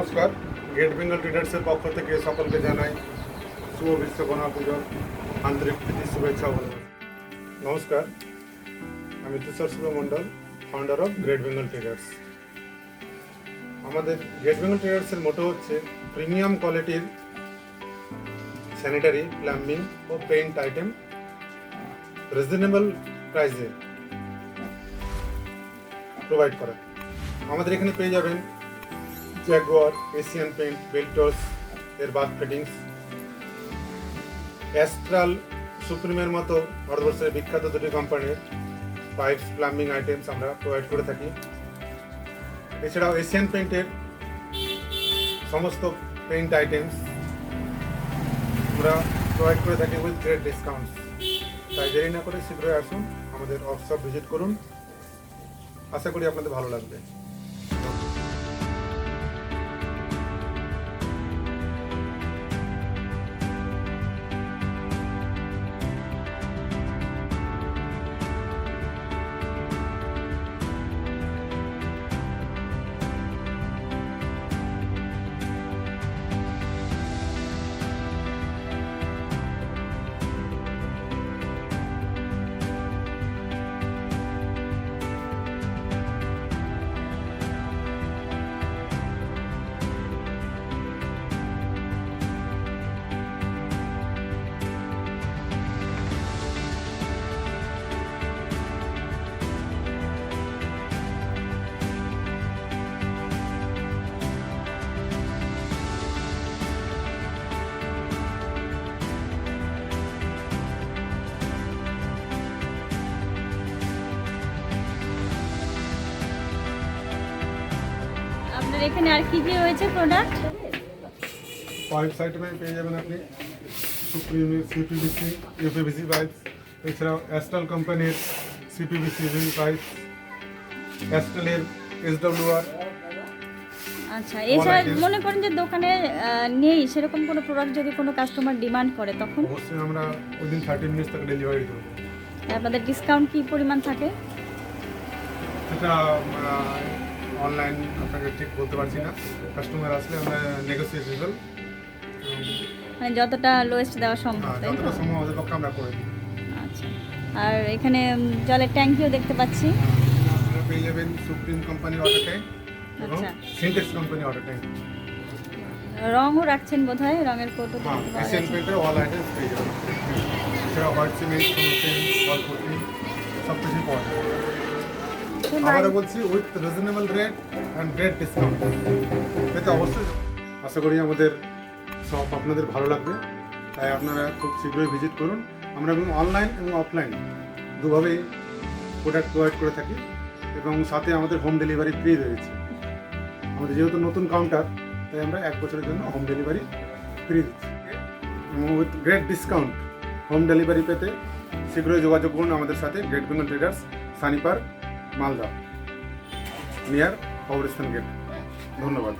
নমস্কার। গেট বেঙ্গল ট্রেডার্সের পক্ষ থেকে সকলকে জানাই শুভ বিশ্বকর্মা পুজোর আন্তরিক প্রীতি শুভেচ্ছা অভিনন্দন। নমস্কার, আমি Tushar Shubho Mondal, founder of great Bengal traders. আমাদের গেট বেঙ্গল ট্রেডার্সের মোটো হচ্ছে প্রিমিয়াম কোয়ালিটির স্যানিটারি, প্লাম্বিং ও পেইন্ট আইটেম রিজনেবল প্রাইসে প্রোভাইড করা। আমাদের এখানে পেয়ে যাবেন জ্যাগুয়ার, এশিয়ান পেইন্ট, বেল্টস এর বাথ ফিটিংস, অ্যাস্ট্রাল, সুপ্রিমের মতো ভারতবর্ষের বিখ্যাত দুটি কোম্পানির পাইপস, প্লাম্বিং আইটেমস আমরা প্রোভাইড করে থাকি। এছাড়াও এশিয়ান পেইন্টের সমস্ত পেইন্ট আইটেমস আমরা প্রোভাইড করে থাকি উইথ গ্রেট ডিসকাউন্টস। তাই দেরি না করে শীঘ্রই আসুন, আমাদের ওয়ার্কশপ ভিজিট করুন। আশা করি আপনাদের ভালো লাগবে। আপনার এখানে আর কি কি রয়েছে প্রোডাক্ট? পাইপস আইটেমে পেয়ে যাবেন আপনি সুপ্রিমের সিপিভিসি, ইউপিভিসি পাইপস, এছাড়াও অ্যাস্ট্রাল কোম্পানির সিপিভিসি পাইপ, অ্যাস্ট্রালের এসডব্লিউআর। আচ্ছা, এছাড়া মনে করেন যে দোকানে নেই সেরকম কোনো প্রোডাক্ট যদি কোনো কাস্টমার ডিমান্ড করে তখন অবশ্যই আমরা উইদিন 30 মিনিটস তক ডেলিভারি দেবো। আপনাদের ডিসকাউন্ট কি পরিমাণ থাকে? সেটা অনলাইন আপনাকে ঠিক বলতে পারছি না। কাস্টমার আসলে আমরা নেগোসিয়েবল, মানে যতটা লোয়েস্ট দেওয়া সম্ভব, তাই তো? যতটা সম্ভব আমাদের পক্ষে আমরা করে দিই। আচ্ছা, আর এখানে জলের ট্যাঙ্কিও দেখতে পাচ্ছি। আপনারা পেয়ে যাবেন সুপ্রিম কোম্পানির ওয়াটার ট্যাঙ্ক এবং আচ্ছা, সিনটেক্স কোম্পানির ওয়াটার ট্যাঙ্ক। রঙও রাখছেন বোধহয়, রঙের কোটও দেখতে পাওয়া এশিয়ান যাচ্ছে। পেইন্টের অল আইটেমস পেয়ে যাবেন। এছাড়া হোয়াইট সিমেন্ট, ওয়াল পুটি সব কিছুই পাওয়া যায়। আবারও বলছি, with reasonable rate and great discount. এতে অবশ্যই আশা করি আমাদের সব আপনাদের ভালো লাগবে। তাই আপনারা খুব শীঘ্রই ভিজিট করুন। আমরা এবং অনলাইন এবং অফলাইন দুভাবেই প্রোডাক্ট প্রোভাইড করে থাকি এবং সাথে আমাদের হোম ডেলিভারি ফ্রি রয়েছে। আমাদের যেহেতু নতুন কাউন্টার, তাই আমরা 1 বছরের জন্য হোম ডেলিভারি ফ্রি দিচ্ছি এবং with great discount. Home delivery পেতে শীঘ্রই যোগাযোগ করুন আমাদের সাথে। Great Bengal traders, Sanipar, Malda, near কবরস্থান গেট। ধন্যবাদ।